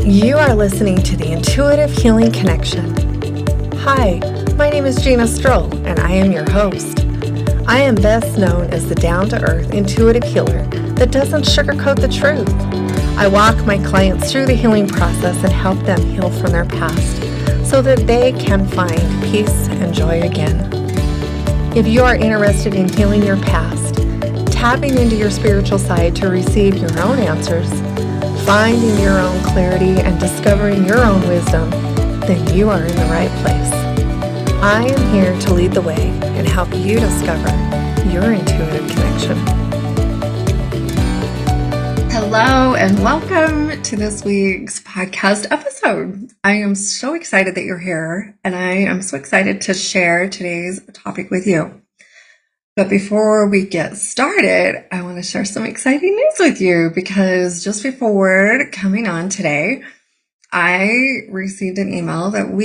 You are listening to the Intuitive Healing Connection. Hi, my name is Gina Stroll, and I am your host. I am best known as the down-to-earth intuitive healer that doesn't sugarcoat the truth. I walk my clients through the healing process and help them heal from their past so that they can find peace and joy again. If you are interested in healing your past, tapping into your spiritual side to receive your own answers, finding your own clarity, and discovering your own wisdom, then you are in the right place. I am here to lead the way and help you discover your intuitive connection. Hello and welcome to this week's podcast episode. I am so excited that you're here, and I am so excited to share today's topic with you. But before we get started, I want to share some exciting news with you, because just before coming on today, I received an email that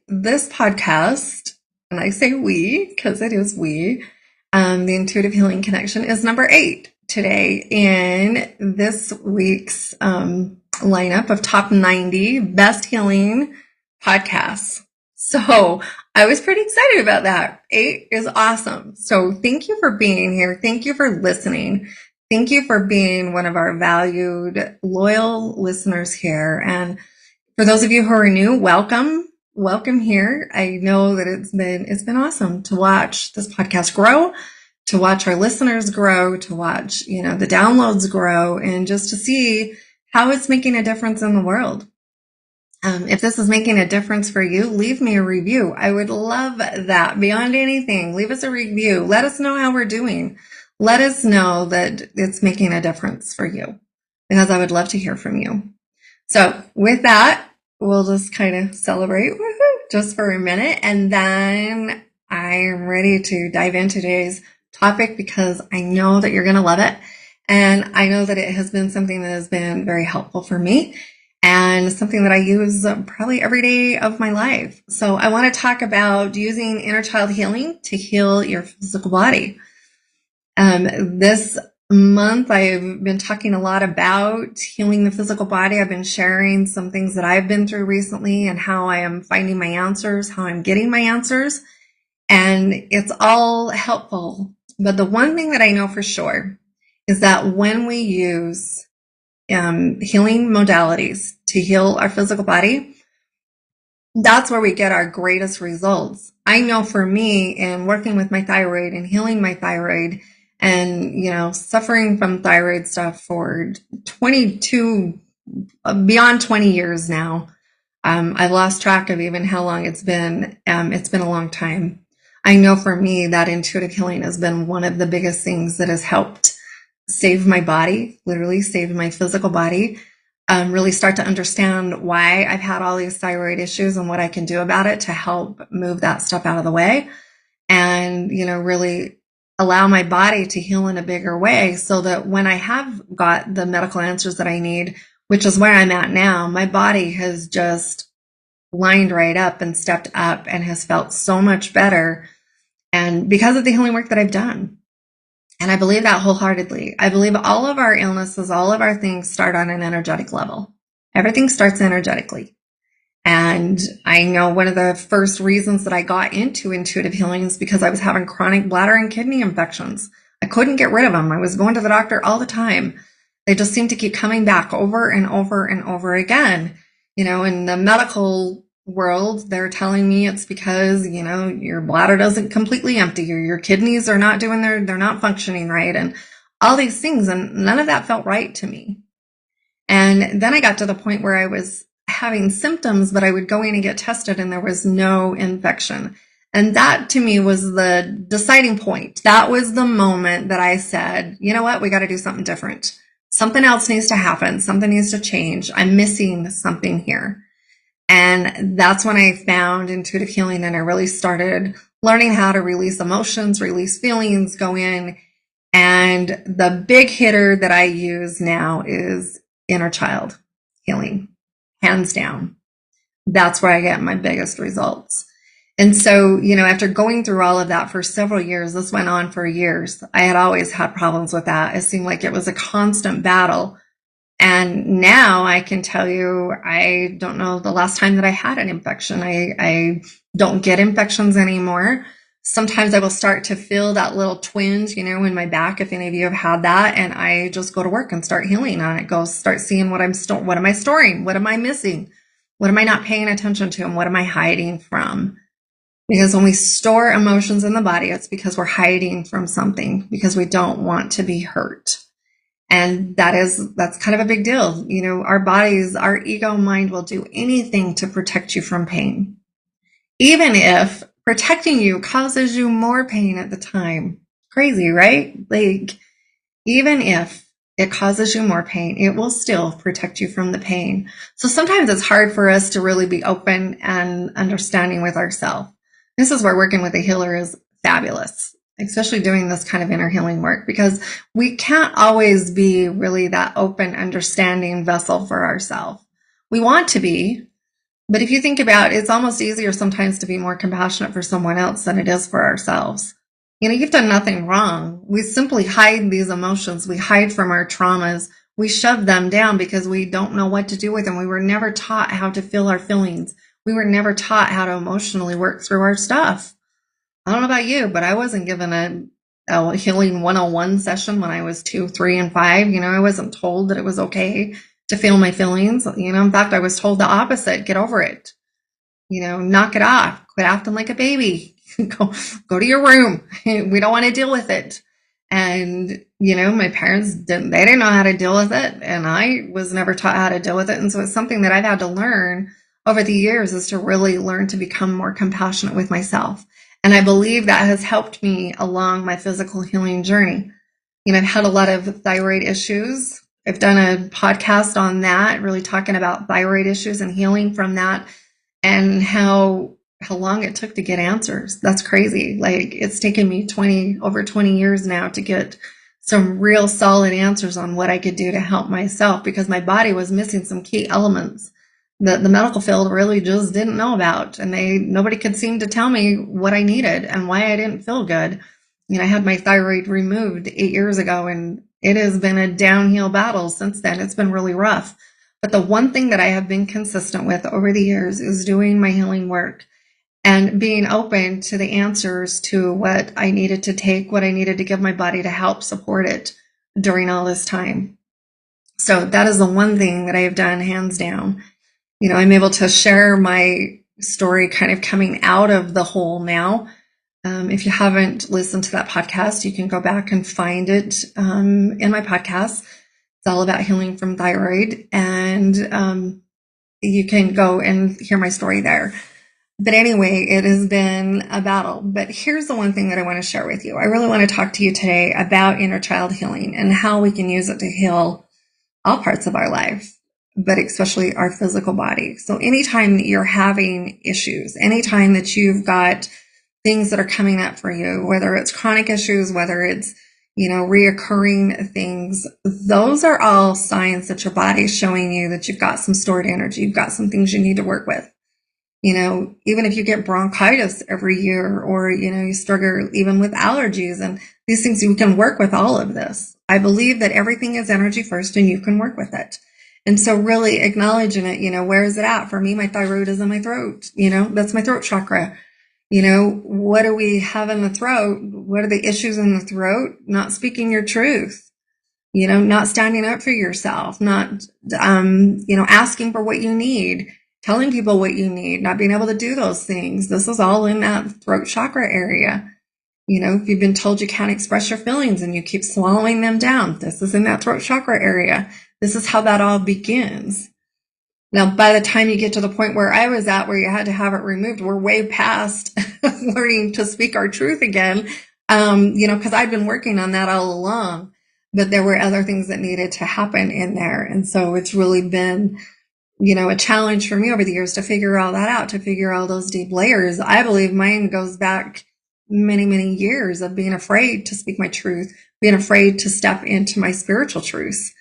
this podcast, and I say we because it is we, the Intuitive Healing Connection is number 8 today in this week's lineup of top 90 best healing podcasts. So I was pretty excited about that. 8 is awesome. So thank you for being here. Thank you for listening. Thank you for being one of our valued, loyal listeners here. And for those of you who are new, welcome here. I know that it's been awesome to watch this podcast grow, to watch our listeners grow, to watch, the downloads grow, and just to see how it's making a difference in the world. If this is making a difference for you, leave me a review. I would love that. Beyond anything, leave us a review. Let us know how we're doing. Let us know that it's making a difference for you, because I would love to hear from you. So with that, we'll just kind of celebrate just for a minute, and then I am ready to dive into today's topic, because I know that you're going to love it. And I know that it has been something that has been very helpful for me, and something that I use probably every day of my life. So I want to talk about using inner child healing to heal your physical body. This month, I've been talking a lot about healing the physical body. I've been sharing some things that I've been through recently and how I am finding my answers, how I'm getting my answers. And it's all helpful. But the one thing that I know for sure is that when we use healing modalities to heal our physical body, that's where we get our greatest results. I know for me, in working with my thyroid and healing my thyroid and, suffering from thyroid stuff for beyond 20 years now, I've lost track of even how long it's been. It's been a long time. I know for me that intuitive healing has been one of the biggest things that has helped save my body, literally saved my physical body, really start to understand why I've had all these thyroid issues and what I can do about it to help move that stuff out of the way, and, really allow my body to heal in a bigger way, so that when I have got the medical answers that I need, which is where I'm at now, my body has just lined right up and stepped up and has felt so much better. And because of the healing work that I've done. And I believe that wholeheartedly. I believe all of our illnesses, all of our things start on an energetic level. Everything starts energetically. And I know one of the first reasons that I got into intuitive healing is because I was having chronic bladder and kidney infections. I couldn't get rid of them. I was going to the doctor all the time. They just seemed to keep coming back over and over and over again. In the medical world, they're telling me it's because, your bladder doesn't completely empty, your kidneys are not they're not functioning right, and all these things. And none of that felt right to me. And then I got to the point where I was having symptoms, but I would go in and get tested and there was no infection. And that to me was the deciding point. That was the moment that I said, you know what, we got to do something different. Something else needs to happen. Something needs to change. I'm missing something here. And that's when I found intuitive healing, and I really started learning how to release emotions, release feelings, go in. And the big hitter that I use now is inner child healing, hands down. That's where I get my biggest results. And so, after going through all of that for several years, this went on for years. I had always had problems with that. It seemed like it was a constant battle And now I can tell you, I don't know the last time that I had an infection. I don't get infections anymore. Sometimes I will start to feel that little twinge, in my back, if any of you have had that. And I just go to work and start healing on it. Go start seeing what what am I storing? What am I missing? What am I not paying attention to? And what am I hiding from? Because when we store emotions in the body, it's because we're hiding from something, because we don't want to be hurt. And that's kind of a big deal. Our bodies, our ego mind will do anything to protect you from pain, even if protecting you causes you more pain at the time. Crazy, right? Like, even if it causes you more pain, it will still protect you from the pain. So sometimes it's hard for us to really be open and understanding with ourselves. This is where working with a healer is fabulous, especially doing this kind of inner healing work, because we can't always be really that open, understanding vessel for ourselves. We want to be, but if you think about it, it's almost easier sometimes to be more compassionate for someone else than it is for ourselves. You've done nothing wrong. We simply hide these emotions. We hide from our traumas. We shove them down because we don't know what to do with them. We were never taught how to feel our feelings. We were never taught how to emotionally work through our stuff. I don't know about you, but I wasn't given a healing 101 session when I was 2, 3, and 5. I wasn't told that it was okay to feel my feelings. In fact, I was told the opposite. Get over it. Knock it off. Quit acting like a baby. Go to your room. We don't want to deal with it. And, my parents didn't know how to deal with it. And I was never taught how to deal with it. And so it's something that I've had to learn over the years, is to really learn to become more compassionate with myself. And I believe that has helped me along my physical healing journey. I've had a lot of thyroid issues. I've done a podcast on that, really talking about thyroid issues and healing from that, and how long it took to get answers. That's crazy. Like, it's taken me over 20 years now to get some real solid answers on what I could do to help myself, because my body was missing some key elements that the medical field really just didn't know about. And nobody could seem to tell me what I needed and why I didn't feel good. I had my thyroid removed 8 years ago, and it has been a downhill battle since then. It's been really rough. But the one thing that I have been consistent with over the years is doing my healing work and being open to the answers to what I needed to take, what I needed to give my body to help support it during all this time. So that is the one thing that I have done, hands down. I'm able to share my story kind of coming out of the hole now. If you haven't listened to that podcast, you can go back and find it in my podcast. It's all about healing from thyroid, and you can go and hear my story there. But anyway, it has been a battle. But here's the one thing that I want to share with you. I really want to talk to you today about inner child healing and how we can use it to heal all parts of our life, but especially our physical body. So anytime that you're having issues, anytime that you've got things that are coming up for you, whether it's chronic issues, whether it's, reoccurring things, those are all signs that your body's showing you that you've got some stored energy. You've got some things you need to work with. Even if you get bronchitis every year, or, you struggle even with allergies and these things, you can work with all of this. I believe that everything is energy first, and you can work with it. And so really acknowledging it, where is it at? For me, my thyroid is in my throat. That's my throat chakra. What do we have in the throat? What are the issues in the throat? Not speaking your truth, not standing up for yourself, not, asking for what you need, telling people what you need, not being able to do those things. This is all in that throat chakra area. If you've been told you can't express your feelings and you keep swallowing them down, this is in that throat chakra area. This is how that all begins. Now, by the time you get to the point where I was at, where you had to have it removed, we're way past learning to speak our truth again, because I'd been working on that all along, but there were other things that needed to happen in there. And so it's really been, a challenge for me over the years to figure all that out, to figure all those deep layers. I believe mine goes back many, many years of being afraid to speak my truth, being afraid to step into my spiritual truths,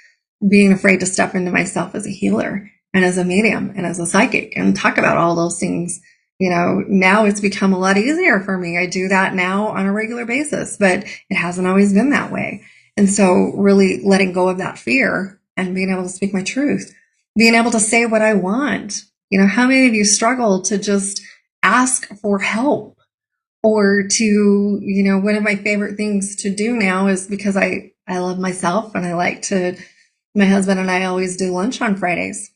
being afraid to step into myself as a healer and as a medium and as a psychic and talk about all those things. Now it's become a lot easier for me. I do that now on a regular basis, but it hasn't always been that way. And so really letting go of that fear and being able to speak my truth, being able to say what I want. How many of you struggle to just ask for help? Or to, one of my favorite things to do now is because I love myself and my husband and I always do lunch on Fridays.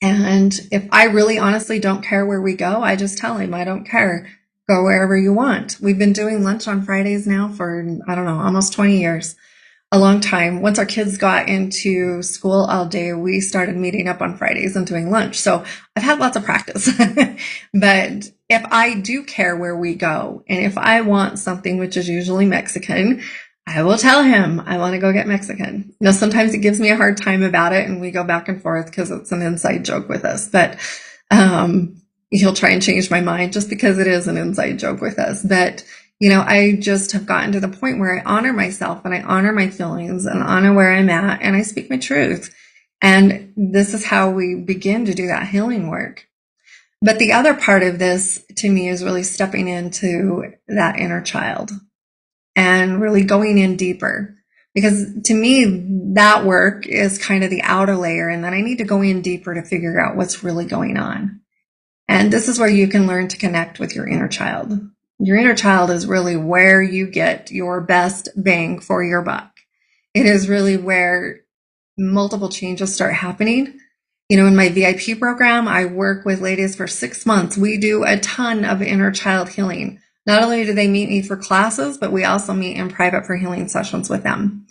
And if I really honestly don't care where we go, I just tell him, I don't care. Go wherever you want. We've been doing lunch on Fridays now for, I don't know, almost 20 years. A long time. Once our kids got into school all day, we started meeting up on Fridays and doing lunch. So I've had lots of practice. But if I do care where we go, and if I want something, which is usually Mexican, I will tell him I want to go get Mexican. Sometimes it gives me a hard time about it, and we go back and forth because it's an inside joke with us. But he'll try and change my mind just because it is an inside joke with us. But I just have gotten to the point where I honor myself and I honor my feelings and honor where I'm at and I speak my truth. And this is how we begin to do that healing work. But the other part of this to me is really stepping into that inner child and really going in deeper. Because to me, that work is kind of the outer layer. And then I need to go in deeper to figure out what's really going on. And this is where you can learn to connect with your inner child. Your inner child is really where you get your best bang for your buck. It is really where multiple changes start happening. In my VIP program, I work with ladies for 6 months. We do a ton of inner child healing. Not only do they meet me for classes, but we also meet in private for healing sessions with them.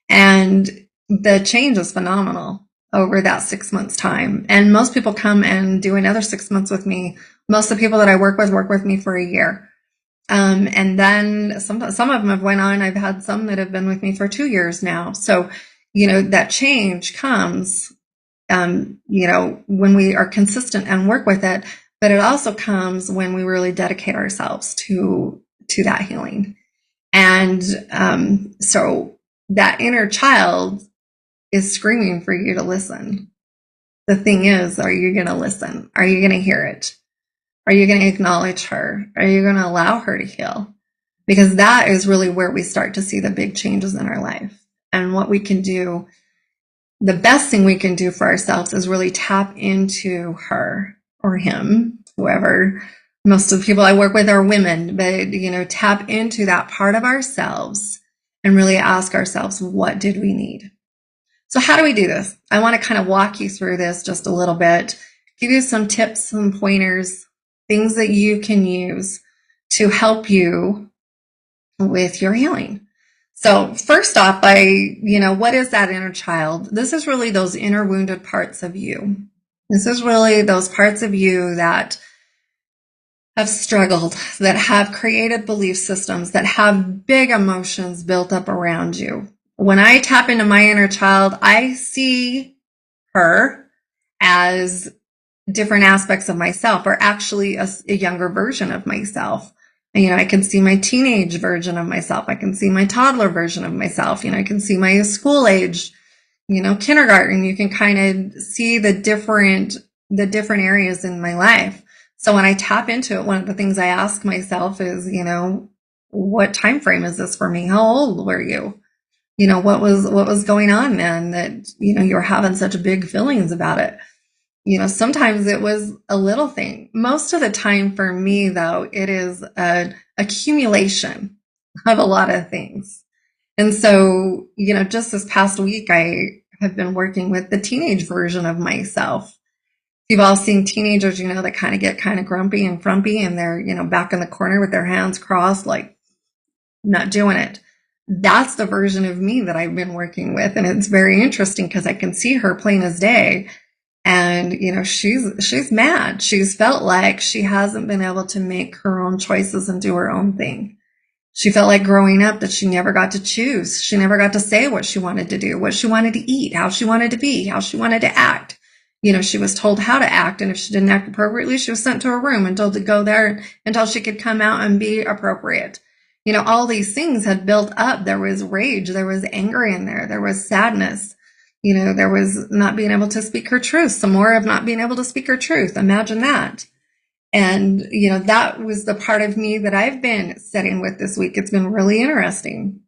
And the change is phenomenal over that 6 months time. And most people come and do another 6 months with me. Most of the people that I work with me for a year. And then some of them have went on. I've had some that have been with me for 2 years now. So, that change comes, when we are consistent and work with it, but it also comes when we really dedicate ourselves to that healing. And, so that inner child is screaming for you to listen. The thing is, are you going to listen? Are you going to hear it? Are you going to acknowledge her? Are you going to allow her to heal? Because that is really where we start to see the big changes in our life. And what we can do, the best thing we can do for ourselves is really tap into her or him, whoever. Most of the people I work with are women, but, tap into that part of ourselves and really ask ourselves, what did we need? So how do we do this? I want to kind of walk you through this just a little bit, give you some tips, some pointers, things that you can use to help you with your healing. So first off, what is that inner child? This is really those inner wounded parts of you. This is really those parts of you that have struggled, that have created belief systems, that have big emotions built up around you. When I tap into my inner child, I see her as different aspects of myself, or actually a younger version of myself. And, I can see my teenage version of myself. I can see my toddler version of myself. I can see my school age, kindergarten. You can kind of see the different areas in my life. So when I tap into it, one of the things I ask myself is, what time frame is this for me? How old were you? What was going on then that, you're having such big feelings about it? Sometimes it was a little thing. Most of the time for me, though, it is an accumulation of a lot of things. And so, just this past week, I have been working with the teenage version of myself. You've all seen teenagers, that kind of get kind of grumpy and frumpy, and they're, back in the corner with their hands crossed, like not doing it. That's the version of me that I've been working with. And it's very interesting because I can see her plain as day. And, she's mad. She's felt like she hasn't been able to make her own choices and do her own thing. She felt like growing up that she never got to choose. She never got to say what she wanted to do, what she wanted to eat, how she wanted to be, how she wanted to act. She was told how to act. And if she didn't act appropriately, she was sent to her room and told to go there until she could come out and be appropriate. All these things had built up. There was rage. There was anger in there. There was sadness. There was not being able to speak her truth, some more of not being able to speak her truth. Imagine that. And, that was the part of me that I've been sitting with this week. It's been really interesting.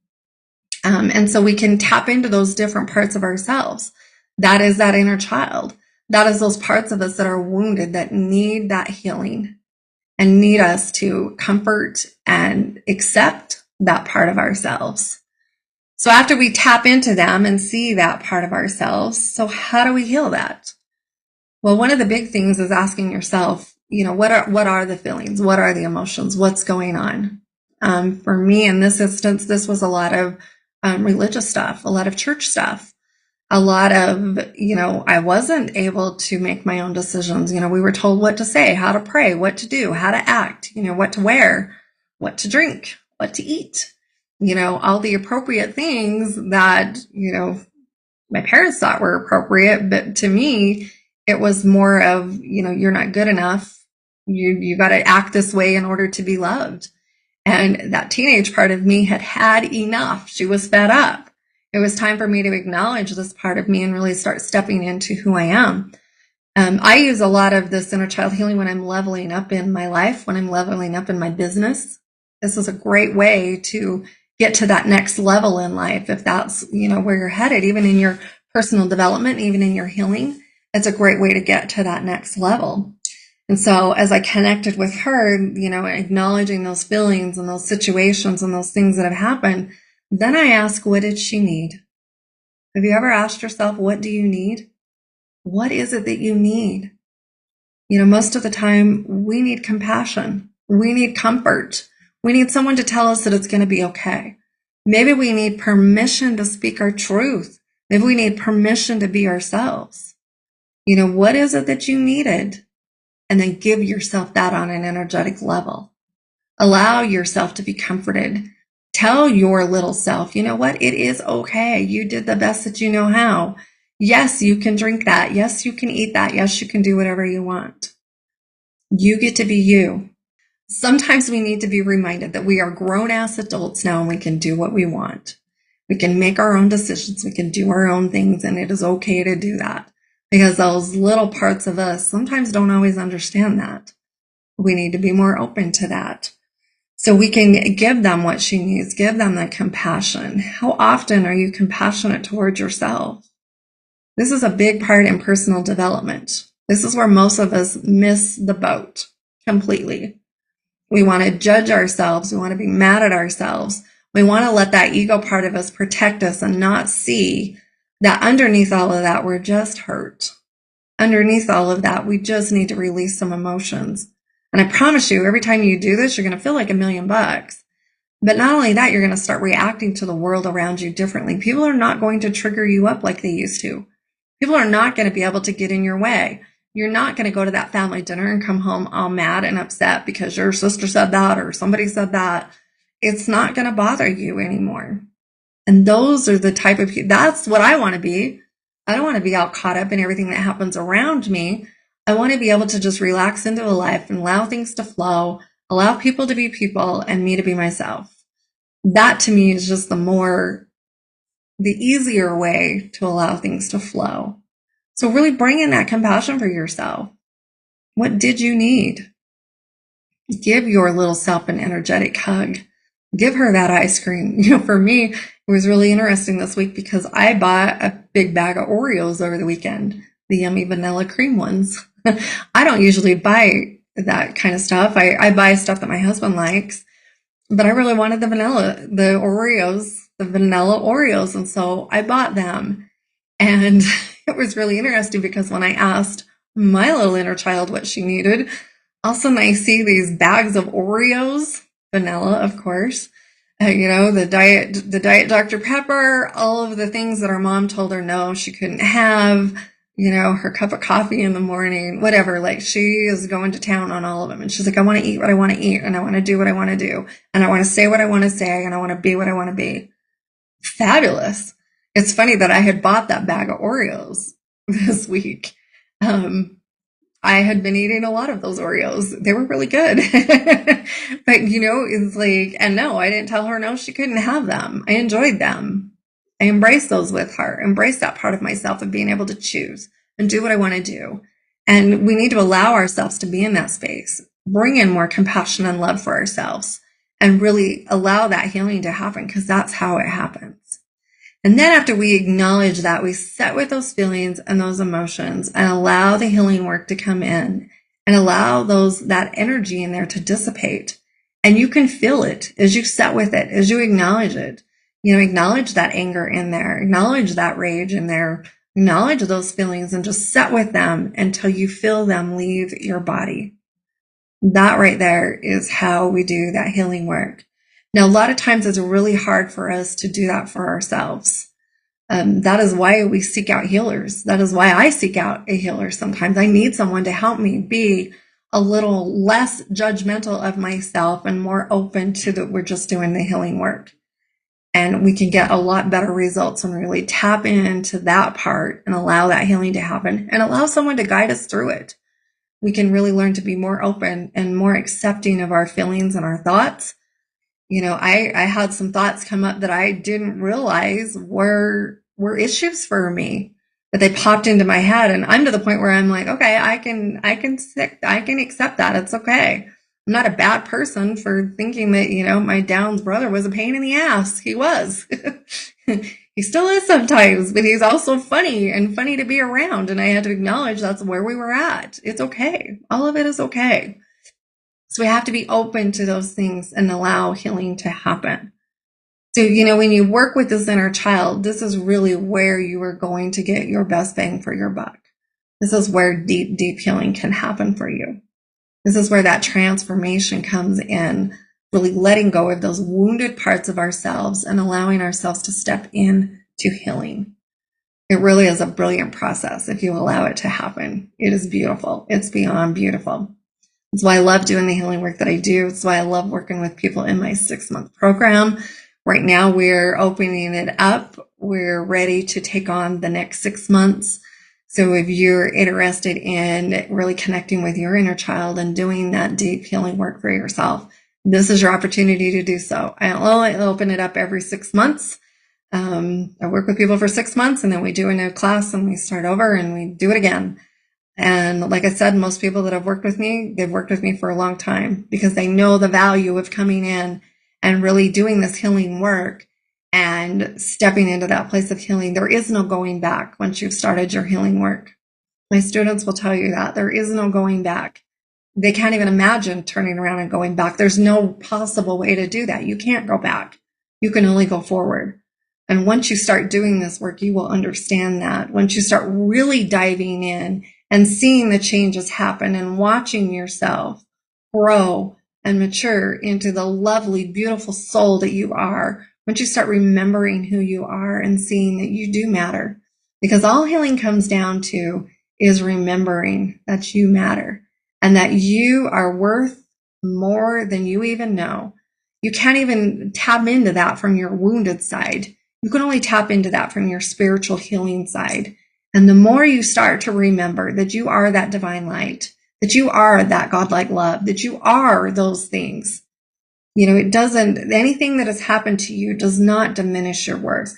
And so we can tap into those different parts of ourselves. That is that inner child. That is those parts of us that are wounded, that need that healing and need us to comfort and accept that part of ourselves. So after we tap into them and see that part of ourselves, so how do we heal that? Well, one of the big things is asking yourself, what are the feelings? What are the emotions? What's going on? For me, in this instance, this was a lot of religious stuff, a lot of church stuff, a lot of, I wasn't able to make my own decisions. We were told what to say, how to pray, what to do, how to act, what to wear, what to drink, what to eat, all the appropriate things that, my parents thought were appropriate. But to me, it was more of, you're not good enough. You got to act this way in order to be loved. And that teenage part of me had had enough. She was fed up. It was time for me to acknowledge this part of me and really start stepping into who I am. I use a lot of this inner child healing when I'm leveling up in my life, when I'm leveling up in my business. This is a great way to get to that next level in life. If that's, where you're headed, even in your personal development, even in your healing, it's a great way to get to that next level. And so as I connected with her, acknowledging those feelings and those situations and those things that have happened, then I asked, what did she need? Have you ever asked yourself, what do you need? What is it that you need? Most of the time we need compassion. We need comfort. We need someone to tell us that it's going to be okay. Maybe we need permission to speak our truth. Maybe we need permission to be ourselves. What is it that you needed? And then give yourself that on an energetic level. Allow yourself to be comforted. Tell your little self, you know what? It is okay. You did the best that you know how. Yes, you can drink that. Yes, you can eat that. Yes, you can do whatever you want. You get to be you. Sometimes we need to be reminded that we are grown-ass adults now and we can do what we want. We can make our own decisions. We can do our own things, and it is okay to do that. Because those little parts of us sometimes don't always understand that. We need to be more open to that. So we can give them what she needs, give them the compassion. How often are you compassionate towards yourself? This is a big part in personal development. This is where most of us miss the boat completely. We want to judge ourselves. We want to be mad at ourselves. We want to let that ego part of us protect us and not see that underneath all of that, we're just hurt. Underneath all of that, we just need to release some emotions. And I promise you, every time you do this, you're going to feel like $1,000,000. But not only that, you're going to start reacting to the world around you differently. People are not going to trigger you up like they used to. People are not going to be able to get in your way. You're not going to go to that family dinner and come home all mad and upset because your sister said that or somebody said that. It's not going to bother you anymore. And those are the type of people, that's what I want to be. I don't want to be all caught up in everything that happens around me. I want to be able to just relax into a life and allow things to flow, allow people to be people and me to be myself. That to me is just the easier way to allow things to flow. So really bring in that compassion for yourself. What did you need? Give your little self an energetic hug. Give her that ice cream. For me, it was really interesting this week because I bought a big bag of Oreos over the weekend, the yummy vanilla cream ones. I don't usually buy that kind of stuff. I buy stuff that my husband likes, but I really wanted the vanilla Oreos. And so I bought them. And it was really interesting because when I asked my little inner child what she needed, all of a sudden I see these bags of Oreos, vanilla, of course, the diet Dr. Pepper, all of the things that our mom told her no, she couldn't have, her cup of coffee in the morning, whatever. Like she is going to town on all of them. And she's like, I want to eat what I want to eat and I want to do what I want to do. And I want to say what I want to say and I want to be what I want to be. Fabulous. It's funny that I had bought that bag of Oreos this week. I had been eating a lot of those Oreos. They were really good. But, it's like, and no, I didn't tell her no, she couldn't have them. I enjoyed them. I embraced those with her, embraced that part of myself of being able to choose and do what I want to do. And we need to allow ourselves to be in that space, bring in more compassion and love for ourselves, and really allow that healing to happen, because that's how it happens. And then after we acknowledge that, we sit with those feelings and those emotions and allow the healing work to come in and allow that energy in there to dissipate. And you can feel it as you sit with it, as you acknowledge it. Acknowledge that anger in there, acknowledge that rage in there, acknowledge those feelings, and just sit with them until you feel them leave your body. That right there is how we do that healing work. Now, a lot of times it's really hard for us to do that for ourselves. That is why we seek out healers. That is why I seek out a healer sometimes. I need someone to help me be a little less judgmental of myself and more open to that we're just doing the healing work. And we can get a lot better results when we really tap into that part and allow that healing to happen and allow someone to guide us through it. We can really learn to be more open and more accepting of our feelings and our thoughts. I had some thoughts come up that I didn't realize were issues for me, but they popped into my head, and I'm to the point where I'm like, okay, I can accept that. It's okay. I'm not a bad person for thinking that, my Downs brother was a pain in the ass. He was. He still is sometimes, but he's also funny to be around. And I had to acknowledge that's where we were at. It's okay. All of it is okay. So we have to be open to those things and allow healing to happen. So, when you work with this inner child, this is really where you are going to get your best bang for your buck. This is where deep, deep healing can happen for you. This is where that transformation comes in, really letting go of those wounded parts of ourselves and allowing ourselves to step in to healing. It really is a brilliant process if you allow it to happen. It is beautiful. It's beyond beautiful. It's why I love doing the healing work that I do. It's why I love working with people in my 6-month program. Right now, we're opening it up. We're ready to take on the next 6 months. So if you're interested in really connecting with your inner child and doing that deep healing work for yourself, this is your opportunity to do so. I open it up every 6 months. I work with people for 6 months, and then we do a new class and we start over and we do it again. And like I said, most people that have worked with me, they've worked with me for a long time because they know the value of coming in and really doing this healing work and stepping into that place of healing. There is no going back once you've started your healing work. My students will tell you that there is no going back. They can't even imagine turning around and going back. There's no possible way to do that. You can't go back. You can only go forward. And once you start doing this work, you will understand that. Once you start really diving in and seeing the changes happen and watching yourself grow and mature into the lovely, beautiful soul that you are, once you start remembering who you are and seeing that you do matter, because all healing comes down to is remembering that you matter and that you are worth more than you even know. You can't even tap into that from your wounded side. You can only tap into that from your spiritual healing side. And the more you start to remember that you are that divine light, that you are that godlike love, that you are those things, anything that has happened to you does not diminish your worth.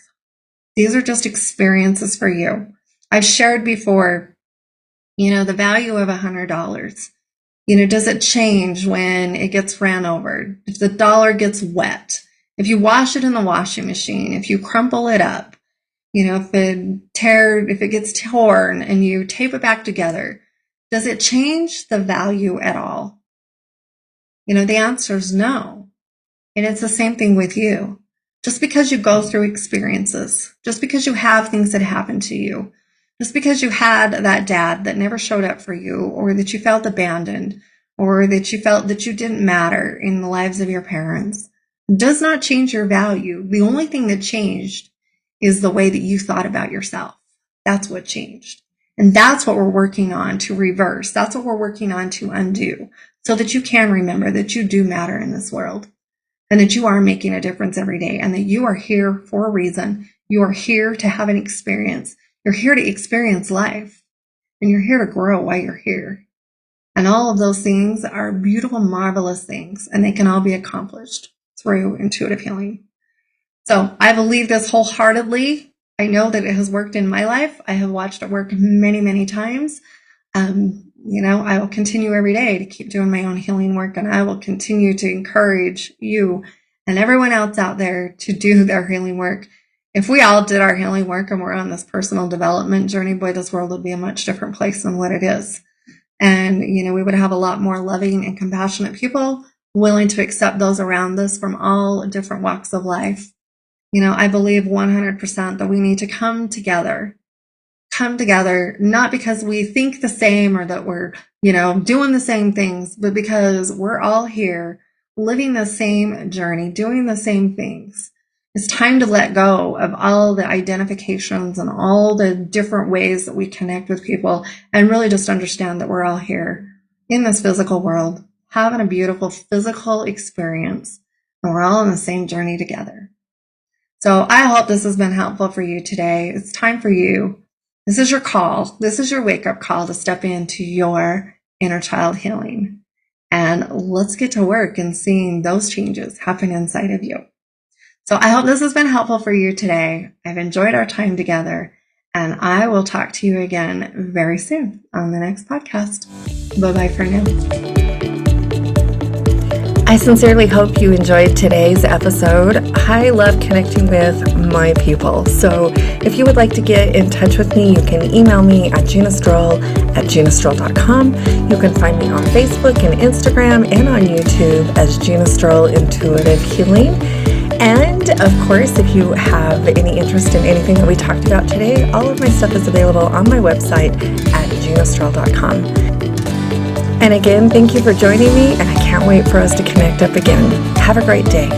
These are just experiences for you. I've shared before, the value of $100. Does it change when it gets ran over? If the dollar gets wet, if you wash it in the washing machine, if you crumple it up, if it gets torn and you tape it back together, does it change the value at all? The answer is no. And it's the same thing with you. Just because you go through experiences, just because you have things that happen to you, just because you had that dad that never showed up for you, or that you felt abandoned, or that you felt that you didn't matter in the lives of your parents, does not change your value. The only thing that changed is the way that you thought about yourself. That's what changed. And that's what we're working on to reverse. That's what we're working on to undo, so that you can remember that you do matter in this world and that you are making a difference every day and that you are here for a reason. You are here to have an experience. You're here to experience life, and you're here to grow while you're here. And all of those things are beautiful, marvelous things, and they can all be accomplished through intuitive healing. So I believe this wholeheartedly. I know that it has worked in my life. I have watched it work many, many times. I will continue every day to keep doing my own healing work, and I will continue to encourage you and everyone else out there to do their healing work. If we all did our healing work and we're on this personal development journey, boy, this world would be a much different place than what it is. And, we would have a lot more loving and compassionate people willing to accept those around us from all different walks of life. I believe 100% that we need to come together, not because we think the same or that we're, doing the same things, but because we're all here living the same journey, doing the same things. It's time to let go of all the identifications and all the different ways that we connect with people and really just understand that we're all here in this physical world, having a beautiful physical experience, and we're all on the same journey together. So I hope this has been helpful for you today. It's time for you. This is your call. This is your wake-up call to step into your inner child healing. And let's get to work and seeing those changes happen inside of you. So I hope this has been helpful for you today. I've enjoyed our time together, and I will talk to you again very soon on the next podcast. Bye-bye for now. I sincerely hope you enjoyed today's episode. I love connecting with my people. So if you would like to get in touch with me, you can email me at ginastroll@ginastroll.com. You can find me on Facebook and Instagram and on YouTube as Gina Stroll Intuitive Healing. And of course, if you have any interest in anything that we talked about today, all of my stuff is available on my website at ginastroll.com. And again, thank you for joining me, and I can't wait for us to connect up again. Have a great day.